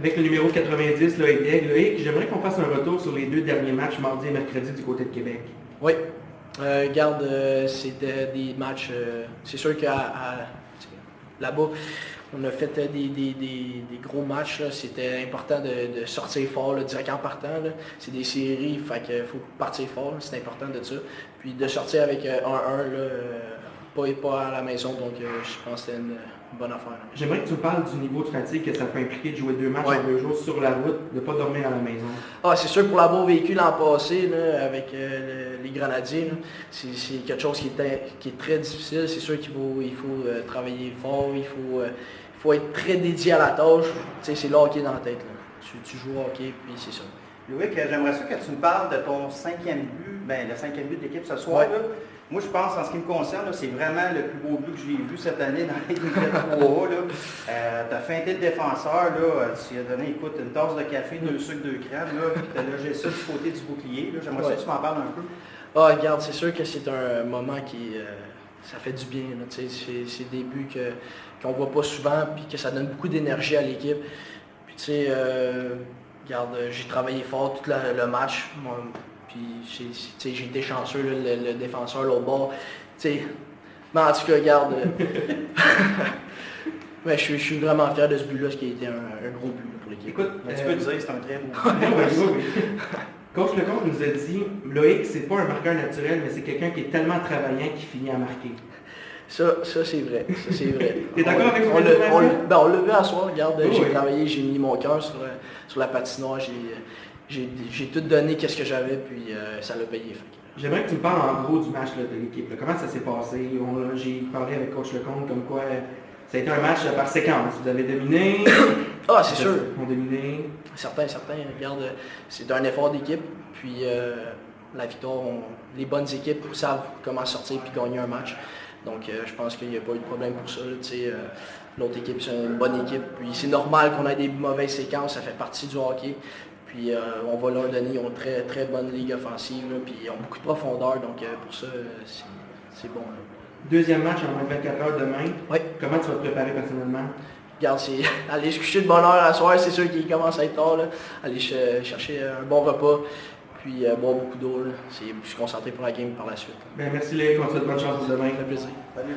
Avec le numéro 90, Loïc Daigle. Loïc, j'aimerais qu'on fasse un retour sur les 2 derniers matchs, mardi et mercredi, du côté de Québec. Oui. Regarde, c'était des matchs. C'est sûr qu'à là-bas, on a fait des gros matchs. C'était important de sortir fort là, direct en partant. C'est des séries, fait qu'il faut partir fort. C'est important de ça. Puis de sortir avec 1-1, pas à la maison. Donc je pense que c'était une bonne affaire. Là. J'aimerais que tu me parles du niveau de fatigue que ça peut impliquer de jouer 2 matchs en 2 jours sur la route, de ne pas dormir à la maison. Ah, c'est sûr, pour l'avoir vécu l'an passé là, avec les Grenadiers, c'est quelque chose qui est très difficile. C'est sûr qu'il faut travailler fort, il faut être très dédié à la tâche. Tu sais, c'est le hockey dans la tête. Là. Tu joues au hockey, puis c'est ça. Loïc, j'aimerais ça que tu me parles de ton 5e but, le 5e but de l'équipe ce soir. Là. Moi, je pense, en ce qui me concerne, c'est vraiment le plus beau but que j'ai vu cette année dans les 3A. Tu as feinté le défenseur, là, tu lui as donné, écoute, une tasse de café, 2 sucres, 2 crèmes, puis tu as logé ça du côté du bouclier. J'aimerais ça que tu m'en parles un peu. Ah, regarde, c'est sûr que c'est un moment qui... ça fait du bien. C'est des buts qu'on ne voit pas souvent, puis que ça donne beaucoup d'énergie à l'équipe. Puis tu sais, regarde, j'ai travaillé fort tout le match. Puis j'ai été chanceux, là, le défenseur l'autre bord. Mais en tout cas, regarde. Mais je suis vraiment fier de ce but-là, ce qui a été un gros but pour l'équipe. Écoute, tu peux te dire que c'est un très beau but. Coach Lecomte nous a dit, Loïc, c'est pas un marqueur naturel, mais c'est quelqu'un qui est tellement travaillant qu'il finit à marquer. Ça c'est vrai. Ça, c'est vrai. T'es d'accord avec on l'a vu à soir, regarde, j'ai travaillé, j'ai mis mon cœur sur la patinoire, j'ai tout donné qu'est-ce que j'avais, puis ça l'a payé. J'aimerais que tu me parles en gros du match là, de l'équipe. Comment ça s'est passé? J'ai parlé avec Coach Lecomte comme quoi ça a été un match par séquence. Vous avez dominé. Ah, c'est sûr. On a dominé. Certains. Regarde, c'est un effort d'équipe. Puis la victoire, les bonnes équipes savent comment sortir puis gagner un match. Donc je pense qu'il n'y a pas eu de problème pour ça. L'autre équipe, c'est une bonne équipe. Puis c'est normal qu'on ait des mauvaises séquences, ça fait partie du hockey. Puis on va leur donner, ils ont une très, très bonne ligue offensive, là, puis ils ont beaucoup de profondeur, donc pour ça, c'est bon. Là. Deuxième match en moins de 24 heures demain. Oui. Comment tu vas te préparer personnellement? Regarde, c'est aller se coucher de bonne heure à soir, c'est sûr qu'il commence à être tard. Là. Aller chercher un bon repas, puis boire beaucoup d'eau. Je suis concentré pour la game par la suite. Merci Léo, on te souhaite bonne chance pour demain. Ça fait plaisir. Salut.